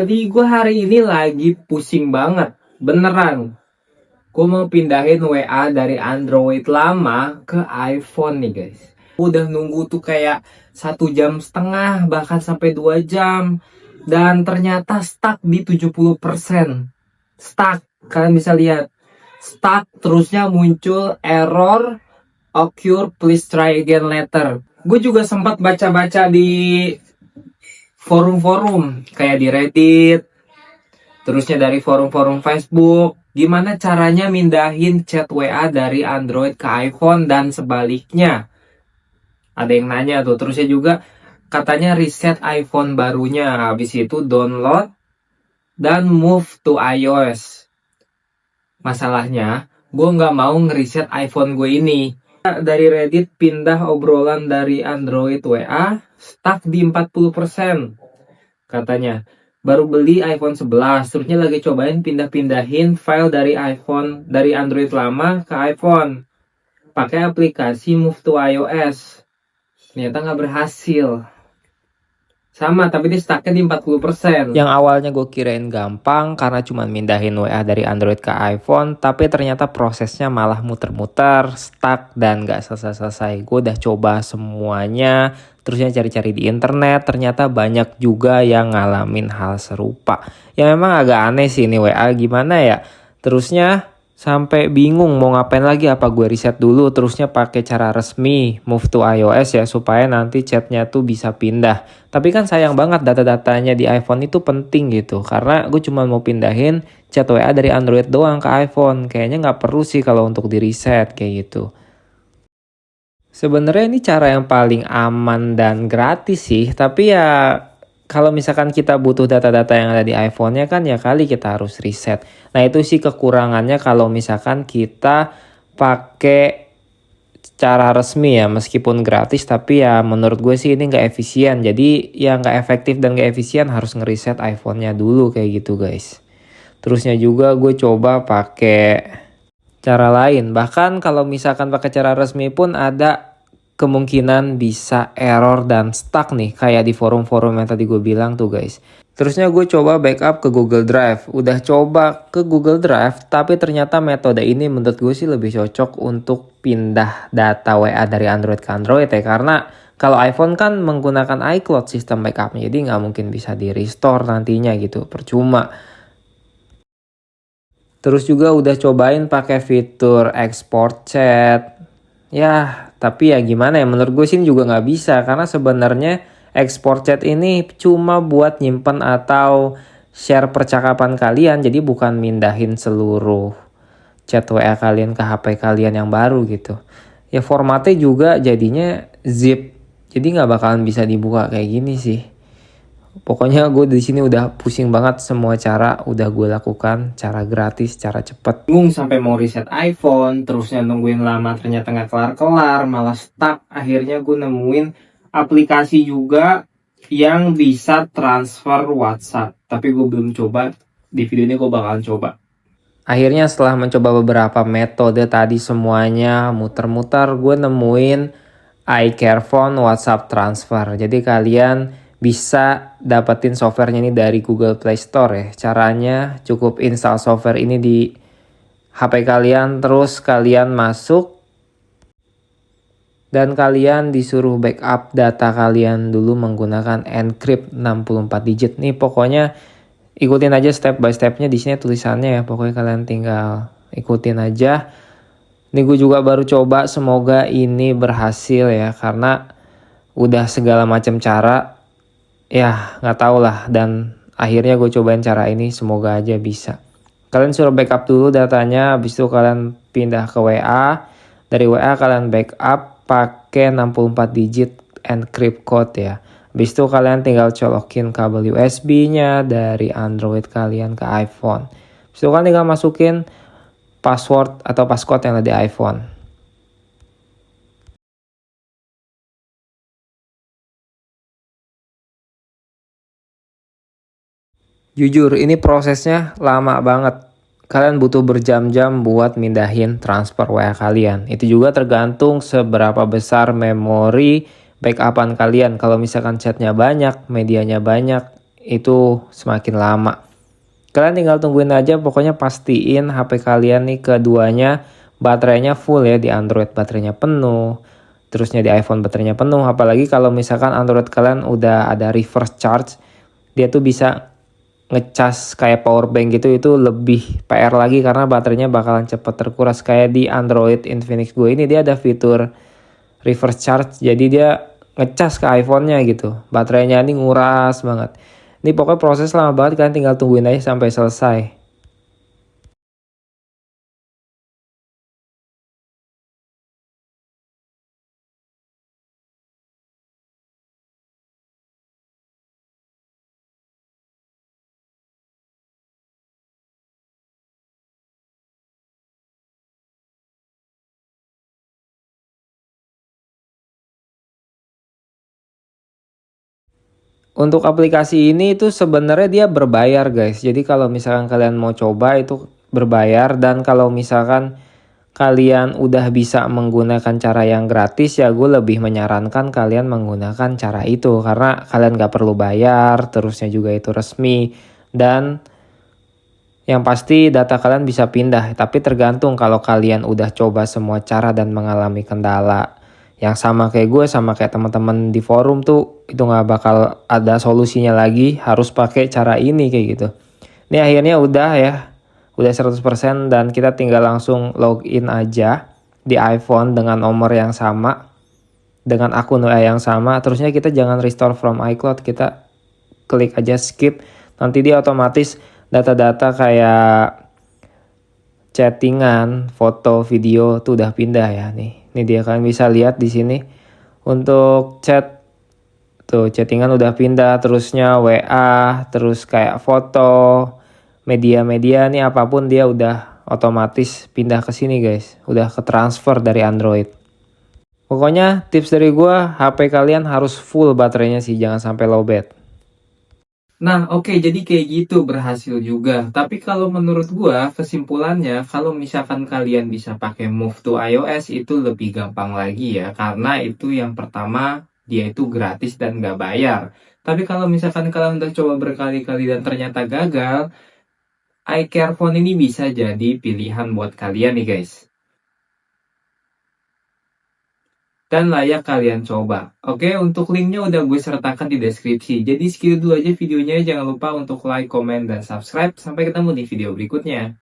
Jadi gue hari ini lagi pusing banget, beneran. Gue mau pindahin WA dari Android lama ke iPhone nih guys. Udah nunggu tuh kayak 1,5 jam, bahkan sampai 2 jam. Dan ternyata stuck di 70%. Stuck, kalian bisa lihat. Stuck, terusnya muncul error, occur, please try again later. Gue juga sempat baca-baca di forum-forum, kayak di Reddit, terusnya dari forum-forum Facebook, gimana caranya mindahin chat WA dari Android ke iPhone dan sebaliknya. Ada yang nanya tuh, terusnya juga katanya reset iPhone barunya, habis itu download dan move to iOS. Masalahnya, gue nggak mau ngeriset iPhone gue ini. Dari Reddit pindah obrolan dari Android WA, stuck di 40%. Katanya baru beli iPhone 11, terusnya lagi cobain pindah-pindahin file dari iPhone, dari Android lama ke iPhone pakai aplikasi Move to iOS. Ternyata nggak berhasil. Sama, tapi dia stucknya di 40%. Yang awalnya gue kirain gampang karena cuma mindahin WA dari Android ke iPhone, tapi ternyata prosesnya malah muter-muter, stuck, dan gak selesai-selesai. Gue udah coba semuanya, terusnya cari-cari di internet, ternyata banyak juga yang ngalamin hal serupa. Ya memang agak aneh sih ini WA, gimana ya? Terusnya sampai bingung mau ngapain lagi, apa gue reset dulu terusnya pakai cara resmi move to iOS ya supaya nanti chatnya tuh bisa pindah. Tapi kan sayang banget data-datanya di iPhone itu penting gitu, karena gue cuma mau pindahin chat WA dari Android doang ke iPhone. Kayaknya nggak perlu sih kalau untuk di reset kayak gitu. Sebenarnya ini cara yang paling aman dan gratis sih, tapi ya kalau misalkan kita butuh data-data yang ada di iPhone-nya kan ya kali kita harus reset. Nah itu sih kekurangannya kalau misalkan kita pakai cara resmi ya, meskipun gratis tapi ya menurut gue sih ini nggak efisien. Jadi ya nggak efektif dan nggak efisien, harus ngeriset iPhone-nya dulu kayak gitu guys. Terusnya juga gue coba pakai cara lain. Bahkan kalau misalkan pakai cara resmi pun ada kemungkinan bisa error dan stuck nih, kayak di forum-forum yang tadi gue bilang tuh guys. Terusnya gue coba backup ke Google Drive. Udah coba ke Google Drive, tapi ternyata metode ini menurut gue sih lebih cocok untuk pindah data WA dari Android ke Android ya. Karena kalau iPhone kan menggunakan iCloud sistem backupnya, jadi nggak mungkin bisa di restore nantinya gitu, percuma. Terus juga udah cobain pakai fitur export chat. Ya, tapi ya gimana ya, menurut gue sih juga nggak bisa. Karena sebenarnya export chat ini cuma buat nyimpen atau share percakapan kalian. Jadi bukan mindahin seluruh chat WA kalian ke HP kalian yang baru gitu. Ya formatnya juga jadinya zip. Jadi nggak bakalan bisa dibuka kayak gini sih. Pokoknya gue di sini udah pusing banget, semua cara udah gue lakukan, cara gratis, cara cepet. Bingung sampai mau reset iPhone, terusnya nungguin lama ternyata nggak kelar-kelar, malah stuck. Akhirnya gue nemuin aplikasi juga yang bisa transfer WhatsApp, tapi gue belum coba. Di video ini gue bakalan coba. Akhirnya setelah mencoba beberapa metode tadi semuanya muter-muter, gue nemuin iCareFone WhatsApp Transfer. Jadi kalian bisa dapetin softwarenya ini dari Google Play Store ya. Caranya cukup install software ini di HP kalian, terus kalian masuk dan kalian disuruh backup data kalian dulu menggunakan encrypt 64 digit. Nih pokoknya ikutin aja step by stepnya, di sini tulisannya ya. Pokoknya kalian tinggal ikutin aja. Ini gue juga baru coba, semoga ini berhasil ya, karena udah segala macam cara ya nggak tau lah, dan akhirnya gue cobain cara ini, semoga aja bisa. Kalian suruh backup dulu datanya, habis itu kalian pindah ke WA. Dari WA kalian backup pakai 64 digit encrypt code ya. Habis itu kalian tinggal colokin kabel USB-nya dari Android kalian ke iPhone. Habis itu kalian tinggal masukin password atau passcode yang ada di iPhone. Jujur, ini prosesnya lama banget. Kalian butuh berjam-jam buat mindahin transfer WA kalian. Itu juga tergantung seberapa besar memori backupan kalian. Kalau misalkan chatnya banyak, medianya banyak, itu semakin lama. Kalian tinggal tungguin aja, pokoknya pastiin HP kalian nih keduanya baterainya full ya, di Android baterainya penuh, terusnya di iPhone baterainya penuh. Apalagi kalau misalkan Android kalian udah ada reverse charge, dia tuh bisa ngecas kayak power bank gitu, itu lebih PR lagi karena baterainya bakalan cepat terkuras. Kayak di Android Infinix gue ini dia ada fitur reverse charge, jadi dia ngecas ke iPhone-nya gitu, baterainya ini nguras banget. Ini pokoknya proses lama banget, kalian tinggal tungguin aja sampai selesai. Untuk aplikasi ini itu sebenarnya dia berbayar guys. Jadi kalau misalkan kalian mau coba itu berbayar, dan kalau misalkan kalian udah bisa menggunakan cara yang gratis ya gue lebih menyarankan kalian menggunakan cara itu, karena kalian gak perlu bayar, terusnya juga itu resmi, dan yang pasti data kalian bisa pindah. Tapi tergantung kalau kalian udah coba semua cara dan mengalami kendala yang sama kayak gue, sama kayak teman-teman di forum tuh, itu nggak bakal ada solusinya lagi, harus pakai cara ini kayak gitu. Ini akhirnya udah ya, udah 100% dan kita tinggal langsung login aja di iPhone dengan nomor yang sama, dengan akun WA yang sama. Terusnya kita jangan restore from iCloud, kita klik aja skip, nanti dia otomatis data-data kayak chattingan, foto, video tuh udah pindah ya nih. Ini dia, kalian bisa lihat di sini. Untuk chat tuh chattingan udah pindah, terusnya WA, terus kayak foto, media-media nih apapun dia udah otomatis pindah ke sini guys. Udah ke transfer dari Android. Pokoknya tips dari gua, HP kalian harus full baterainya sih, jangan sampai lowbat. Nah, oke, jadi kayak gitu berhasil juga. Tapi kalau menurut gua, kesimpulannya, kalau misalkan kalian bisa pakai Move to iOS itu lebih gampang lagi ya, karena itu yang pertama, dia itu gratis dan nggak bayar. Tapi kalau misalkan kalian udah coba berkali-kali dan ternyata gagal, iCare Phone ini bisa jadi pilihan buat kalian nih guys. Dan layak kalian coba. Oke, untuk linknya udah gue sertakan di deskripsi. Jadi segitu dulu aja videonya. Jangan lupa untuk like, comment, dan subscribe. Sampai ketemu di video berikutnya.